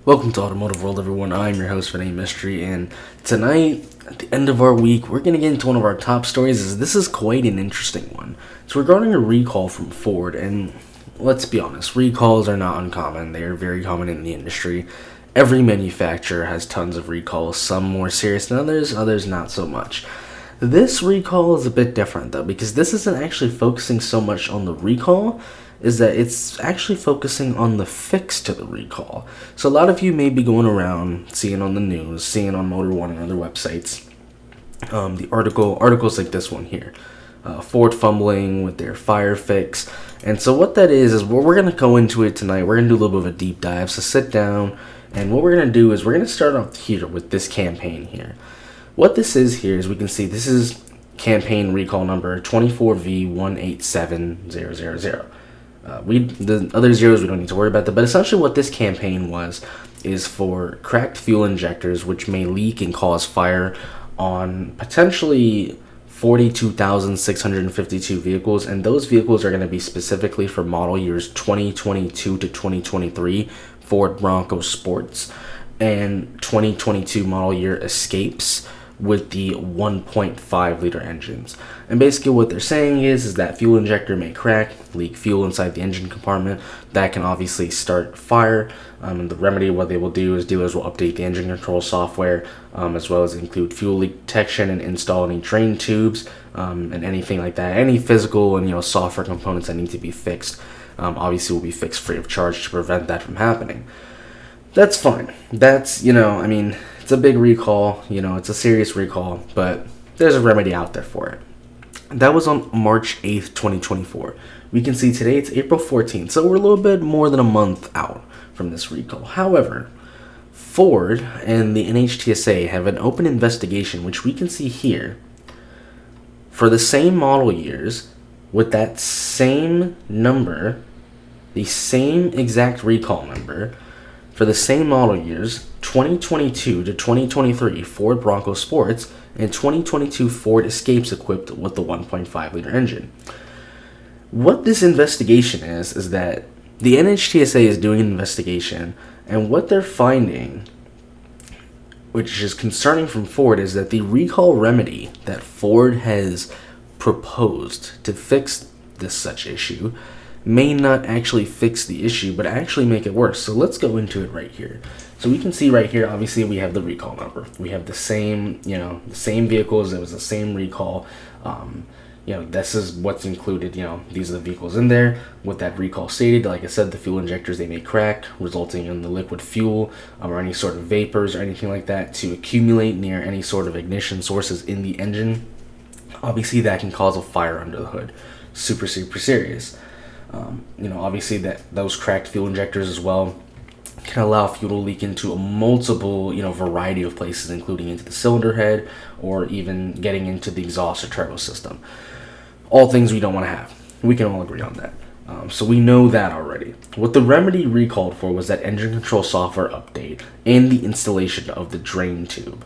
Welcome to Automotive World, everyone. I'm your host, Vinay Mystery, and tonight, at the end of our week, we're going to get into one of our top stories, as this is quite an interesting one. It's regarding a recall from Ford, and let's be honest, recalls are not uncommon. They are very common in the industry. Every manufacturer has tons of recalls, some more serious than others not so much. This recall is a bit different, though, because this isn't actually focusing so much on the recall, is that it's actually focusing on the fix to the recall. So a lot of you may be going around, seeing on the news, seeing on Motor One and other websites, the articles like this one here. Ford fumbling with their fire fix. And so what that is we're going to go into it tonight. We're going to do a little bit of a deep dive. So sit down, and what we're going to do is we're going to start off here with this campaign here. What this is here is we can see this is campaign recall number 24V187000. The other zeros we don't need to worry about that, but essentially what this campaign is for cracked fuel injectors which may leak and cause fire on potentially 42,652 vehicles, and those vehicles are going to be specifically for model years 2022 to 2023 Ford Bronco Sports and 2022 model year Escapes with the 1.5 liter engines. And basically what they're saying is that fuel injector may crack, leak fuel inside the engine compartment. That can obviously start fire. And the remedy, what they will do is dealers will update the engine control software, as well as include fuel leak detection and install any drain tubes, and anything like that. Any physical and software components that need to be fixed, obviously will be fixed free of charge to prevent that from happening. That's fine. That's, it's a big recall, it's a serious recall, but there's a remedy out there for it. That was on March 8th, 2024. We can see today it's April 14th, so we're a little bit more than a month out from this recall. However, Ford and the NHTSA have an open investigation, which we can see here, for the same model years, with that same number, the same exact recall number, for the same model years, 2022 to 2023 Ford Bronco Sports and 2022 Ford Escapes equipped with the 1.5 liter engine. What this investigation is that the NHTSA is doing an investigation, and what they're finding, which is concerning from Ford, is that the recall remedy that Ford has proposed to fix this such issue may not actually fix the issue, but actually make it worse. So let's go into it right here. So we can see right here, obviously we have the recall number. We have the same, the same vehicles. It was the same recall. This is what's included. These are the vehicles in there with that recall stated. Like I said, the fuel injectors, they may crack, resulting in the liquid fuel or any sort of vapors or anything like that to accumulate near any sort of ignition sources in the engine. Obviously that can cause a fire under the hood. Super, super serious. Obviously that those cracked fuel injectors as well can allow fuel to leak into a multiple, variety of places, including into the cylinder head or even getting into the exhaust or turbo system. All things we don't want to have. We can all agree on that. So we know that already. What the remedy recalled for was that engine control software update and the installation of the drain tube.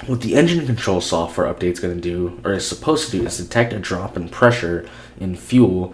What the engine control software update is going to do, or is supposed to do, is detect a drop in pressure in fuel,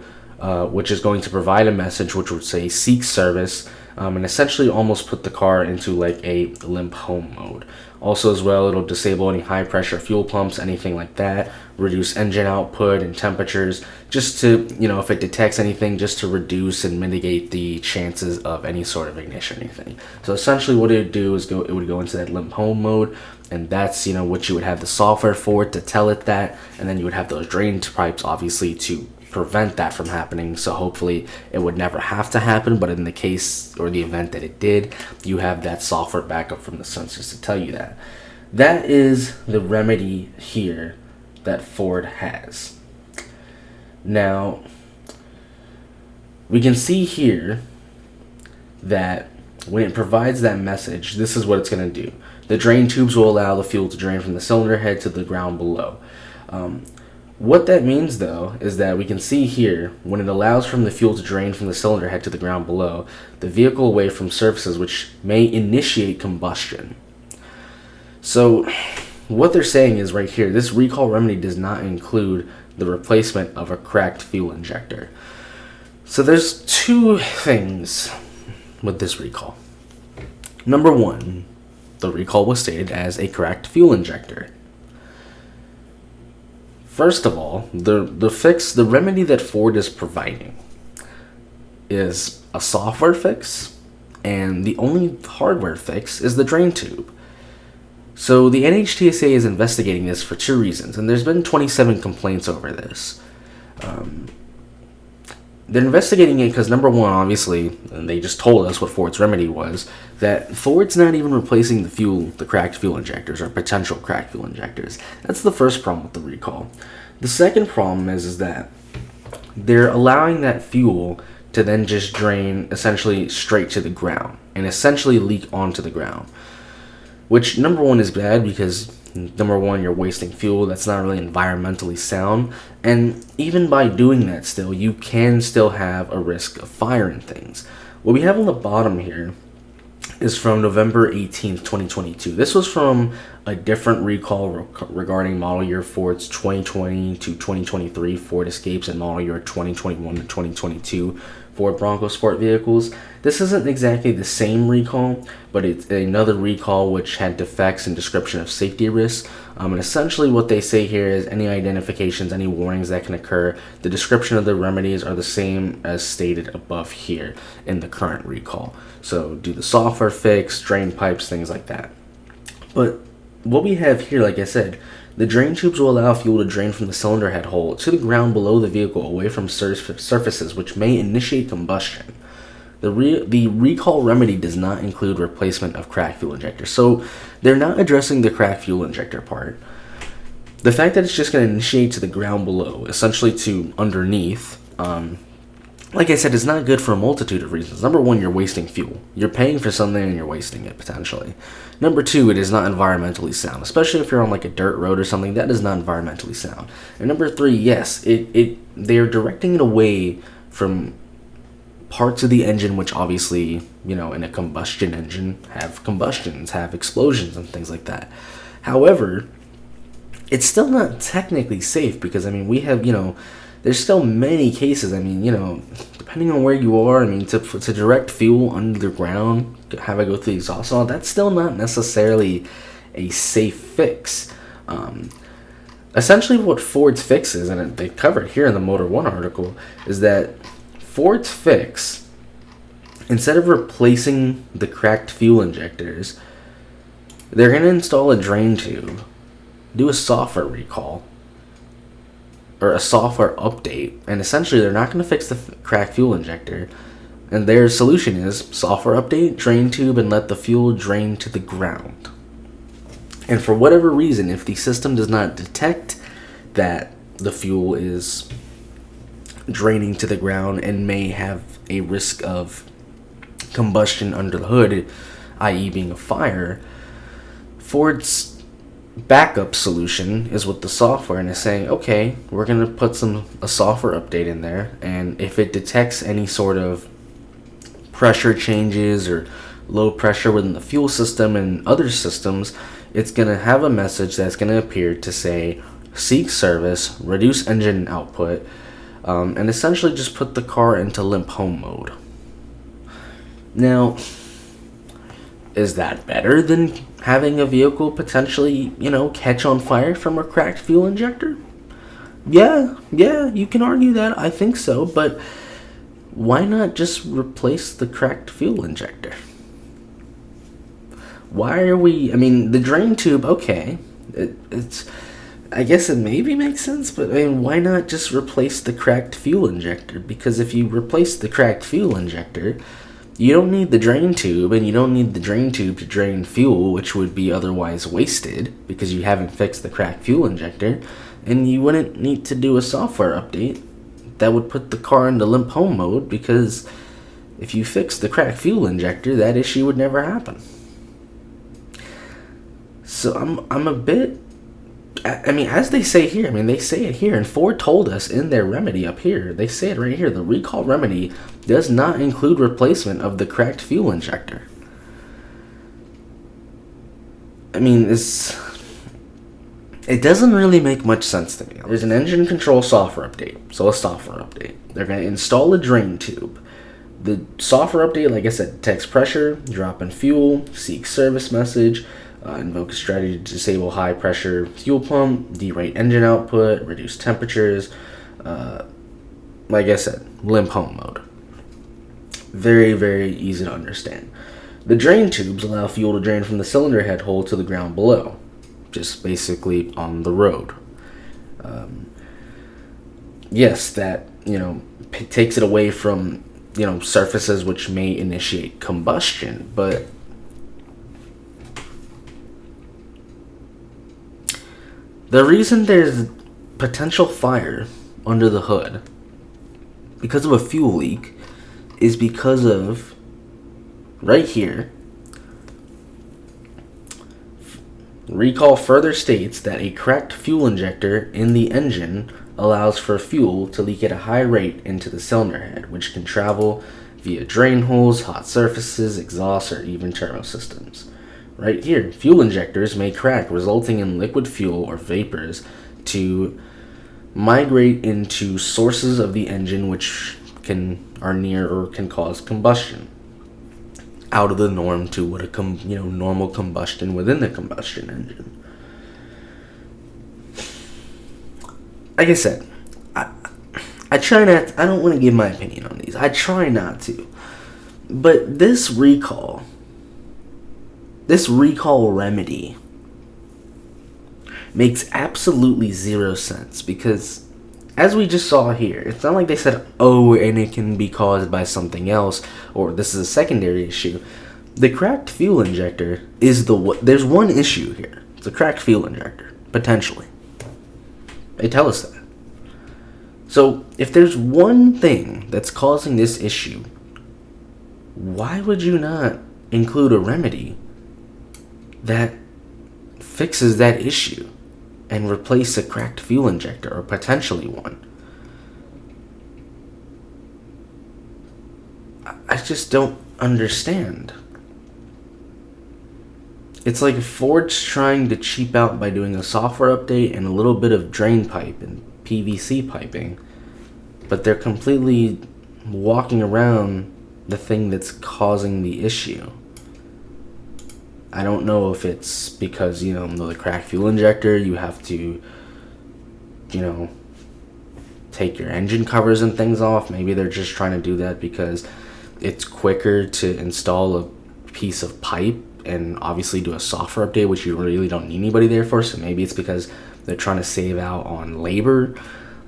which is going to provide a message which would say seek service, and essentially almost put the car into like a limp home mode. Also as well, it'll disable any high pressure fuel pumps, anything like that, reduce engine output and temperatures, just to, if it detects anything, just to reduce and mitigate the chances of any sort of ignition or anything. So essentially what it would do is it would go into that limp home mode, and that's, what you would have the software for to tell it that, and then you would have those drain pipes obviously to prevent that from happening. So hopefully it would never have to happen, but in the case or the event that it did, you have that software backup from the sensors to tell you that. That is the remedy here that Ford has. Now we can see here that when it provides that message, this is what it's going to do. The drain tubes will allow the fuel to drain from the cylinder head to the ground below. What that means, though, is that we can see here, when it allows from the fuel to drain from the cylinder head to the ground below, the vehicle away from surfaces which may initiate combustion. So what they're saying is right here, this recall remedy does not include the replacement of a cracked fuel injector. So there's two things with this recall. Number one, the recall was stated as a cracked fuel injector. First of all, the remedy that Ford is providing is a software fix, and the only hardware fix is the drain tube. So the NHTSA is investigating this for two reasons, and there's been 27 complaints over this. They're investigating it because, number one, obviously, and they just told us what Ford's remedy was, that Ford's not even replacing the cracked fuel injectors or potential cracked fuel injectors. That's the first problem with the recall. The second problem is that they're allowing that fuel to then just drain essentially straight to the ground and essentially leak onto the ground. Which, number one, is bad because, number one, you're wasting fuel. That's not really environmentally sound. And even by doing that still, you can still have a risk of fire and things. What we have on the bottom here is from November 18th, 2022. This was from a different recall regarding model year Ford's 2020 to 2023 Ford Escapes and model year 2021 to 2022 Ford Bronco Sport vehicles. This isn't exactly the same recall, but it's another recall which had defects and description of safety risks. And essentially what they say here is any identifications, any warnings that can occur, the description of the remedies are the same as stated above here in the current recall. So do the software fix, drain pipes, things like that. But what we have here, like I said, the drain tubes will allow fuel to drain from the cylinder head hole to the ground below the vehicle away from surfaces which may initiate combustion. The recall remedy does not include replacement of cracked fuel injectors. So they're not addressing the cracked fuel injector part. The fact that it's just going to initiate to the ground below, essentially to underneath, like I said, is not good for a multitude of reasons. Number one, you're wasting fuel. You're paying for something and you're wasting it, potentially. Number two, it is not environmentally sound, especially if you're on like a dirt road or something. That is not environmentally sound. And number three, yes, they're directing it away from parts of the engine which obviously, in a combustion engine have combustions, have explosions and things like that. However, it's still not technically safe because, we have, there's still many cases, depending on where you are, to direct fuel underground, have it go through the exhaust and all, that's still not necessarily a safe fix. Essentially what Ford's fix is, and they covered here in the Motor 1 article, is that Ford's fix, instead of replacing the cracked fuel injectors, they're going to install a drain tube, do a software recall, or a software update, and essentially they're not going to fix the cracked fuel injector, and their solution is software update, drain tube, and let the fuel drain to the ground. And for whatever reason, if the system does not detect that the fuel is draining to the ground and may have a risk of combustion under the hood, i.e. being a fire, Ford's backup solution is with the software and is saying, okay, we're going to put a software update in there, and if it detects any sort of pressure changes or low pressure within the fuel system and other systems, it's going to have a message that's going to appear to say seek service, reduce engine output, and essentially just put the car into limp home mode. Now, is that better than having a vehicle potentially, catch on fire from a cracked fuel injector? Yeah, you can argue that. I think so, but why not just replace the cracked fuel injector? Why are we, the drain tube, okay, it's, I guess it maybe makes sense, but why not just replace the cracked fuel injector? Because if you replace the cracked fuel injector, you don't need the drain tube, and you don't need the drain tube to drain fuel, which would be otherwise wasted because you haven't fixed the cracked fuel injector, and you wouldn't need to do a software update that would put the car into limp home mode, because if you fix the cracked fuel injector, that issue would never happen. So I'm a bit, as they say here, they say it here, and Ford told us in their remedy up here, they say it right here, the recall remedy does not include replacement of the cracked fuel injector. It doesn't really make much sense to me. There's an engine control software update, so a software update. They're going to install a drain tube, The software update, like I said, detects pressure, drop in fuel, seek service message, invoke a strategy to disable high pressure fuel pump, derate engine output, reduce temperatures. Like I said, limp home mode. Very, very easy to understand. The drain tubes allow fuel to drain from the cylinder head hole to the ground below, just basically on the road. Yes, that, takes it away from, surfaces which may initiate combustion, but the reason there's potential fire under the hood because of a fuel leak is because of right here. Recall further states that a cracked fuel injector in the engine allows for fuel to leak at a high rate into the cylinder head, which can travel via drain holes, hot surfaces, exhaust, or even turbo systems. Right here, fuel injectors may crack, resulting in liquid fuel or vapors to migrate into sources of the engine which are near or can cause combustion out of the norm to what a normal combustion within the combustion engine. Like I said, I try not. I don't want to give my opinion on these. I try not to, but this recall remedy makes absolutely zero sense because, as we just saw here, it's not like they said, oh, and it can be caused by something else, or this is a secondary issue. The cracked fuel injector is there's one issue here. It's a cracked fuel injector, potentially. They tell us that. So, if there's one thing that's causing this issue, why would you not include a remedy that fixes that issue and replace a cracked fuel injector, or potentially one? I just don't understand. It's like Ford's trying to cheap out by doing a software update and a little bit of drain pipe and PVC piping, but they're completely walking around the thing that's causing the issue. I don't know if it's because, the cracked fuel injector, you have to, take your engine covers and things off. Maybe they're just trying to do that because it's quicker to install a piece of pipe and obviously do a software update, which you really don't need anybody there for. So maybe it's because they're trying to save out on labor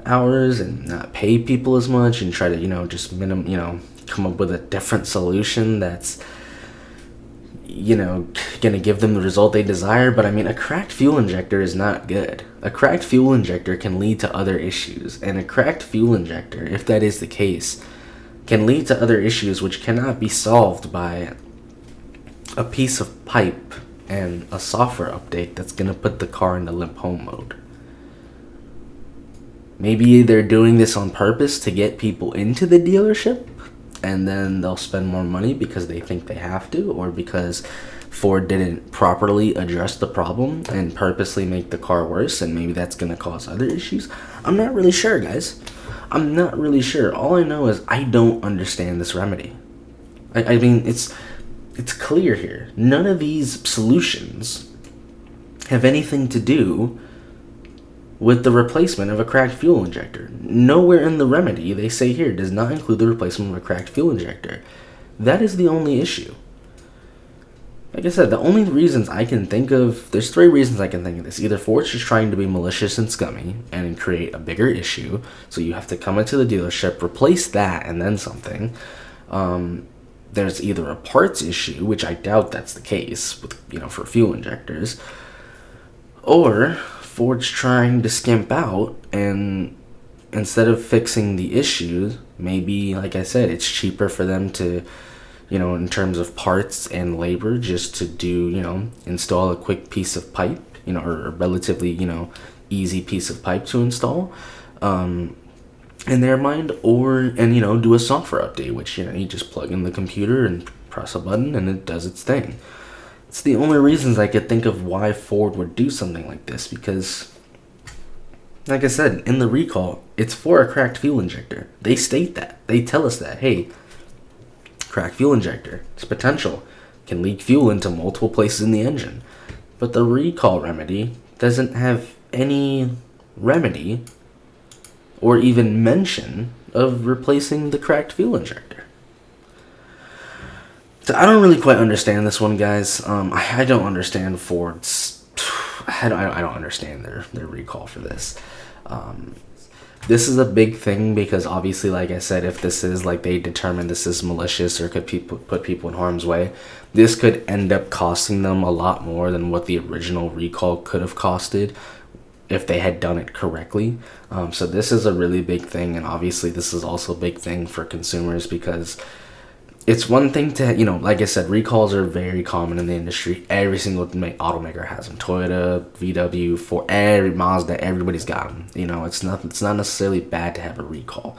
hours and not pay people as much and try to, just come up with a different solution that's, gonna give them the result they desire. But I mean, a cracked fuel injector is not good. A cracked fuel injector can lead to other issues, and a cracked fuel injector, if that is the case, can lead to other issues which cannot be solved by a piece of pipe and a software update that's gonna put the car into limp home mode. Maybe they're doing this on purpose to get people into the dealership, and then they'll spend more money because they think they have to, or because Ford didn't properly address the problem and purposely make the car worse, and maybe that's going to cause other issues. I'm not really sure, guys. I'm not really sure. All I know is I don't understand this remedy. I mean, it's clear here. None of these solutions have anything to do with the replacement of a cracked fuel injector. Nowhere in the remedy, they say here, does not include the replacement of a cracked fuel injector. That is the only issue. Like I said, the only reasons I can think of, there's three reasons I can think of this. Either Ford's just trying to be malicious and scummy and create a bigger issue, so you have to come into the dealership, replace that, and then something. There's either a parts issue, which I doubt that's the case with, for fuel injectors, or Ford's trying to skimp out, and instead of fixing the issues, maybe, like I said, it's cheaper for them to, in terms of parts and labor, just to do, install a quick piece of pipe, or a relatively, easy piece of pipe to install, in their mind, and do a software update, which, you just plug in the computer and press a button and it does its thing. It's the only reasons I could think of why Ford would do something like this, because, like I said, in the recall, it's for a cracked fuel injector. They state that. They tell us that, hey, cracked fuel injector. It's potential. Can leak fuel into multiple places in the engine. But the recall remedy doesn't have any remedy or even mention of replacing the cracked fuel injector. So I don't really quite understand this one, guys. I don't understand Ford's. I don't understand their recall for this. This is a big thing because obviously, like I said, if this is like they determine this is malicious or could put people in harm's way, this could end up costing them a lot more than what the original recall could have costed if they had done it correctly. So this is a really big thing, and obviously this is also a big thing for consumers because it's one thing to, like I said, recalls are very common in the industry. Every single automaker has them. Toyota, VW, Ford, Mazda, everybody's got them. It's not necessarily bad to have a recall.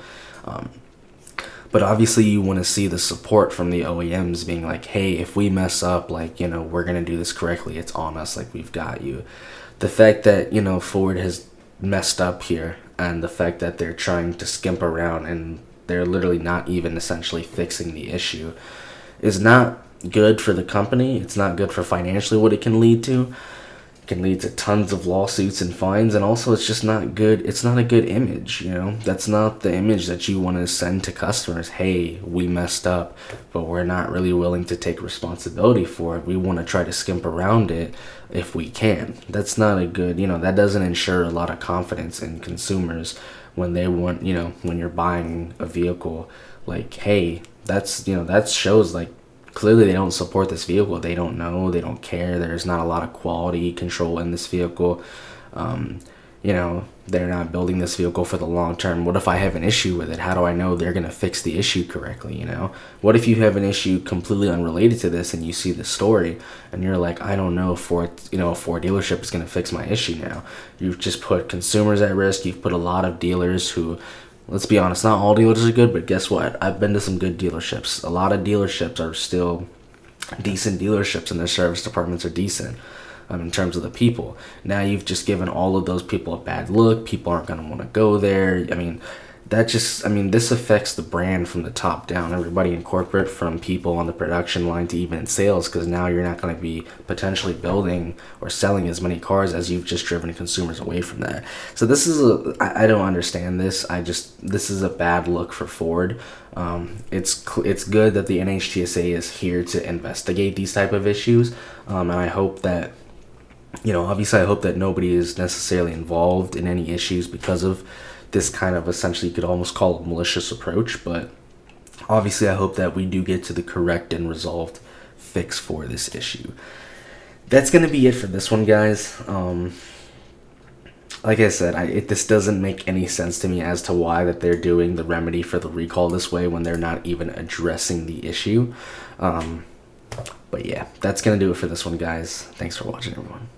But obviously you want to see the support from the OEMs being like, hey, if we mess up, like, we're going to do this correctly. It's on us, like, we've got you. The fact that, Ford has messed up here, and the fact that they're trying to skimp around and they're literally not even essentially fixing the issue is not good for the company. It's not good for financially what it can lead to. It can lead to tons of lawsuits and fines, and also it's just not good. It's not a good image, That's not the image that you want to send to customers. Hey, we messed up, but we're not really willing to take responsibility for it. We want to try to skimp around it if we can. That's not a good, that doesn't ensure a lot of confidence in consumers when they want, when you're buying a vehicle, like, hey, that shows like clearly they don't support this vehicle. They don't know, they don't care. There's not a lot of quality control in this vehicle. They're not building this vehicle for the long term. What if I have an issue with it? How do I know they're going to fix the issue correctly? What if you have an issue completely unrelated to this and you see the story and you're like, I don't know if Ford dealership is going to fix my issue now. You've just put consumers at risk. You've put a lot of dealers who, let's be honest, not all dealers are good, but guess what? I've been to some good dealerships. A lot of dealerships are still decent dealerships and their service departments are decent. In terms of the people. Now you've just given all of those people a bad look. People aren't going to want to go there. This affects the brand from the top down. Everybody in corporate, from people on the production line to even in sales, because now you're not going to be potentially building or selling as many cars as you've just driven consumers away from that. So this is I don't understand this. This is a bad look for Ford. It's good that the NHTSA is here to investigate these type of issues, and I hope that obviously I hope that nobody is necessarily involved in any issues because of this kind of, essentially you could almost call it a malicious approach, but obviously I hope that we do get to the correct and resolved fix for this issue. That's going to be it for this one, guys. Like I said, this doesn't make any sense to me as to why that they're doing the remedy for the recall this way when they're not even addressing the issue. But yeah, that's going to do it for this one, guys. Thanks for watching, everyone.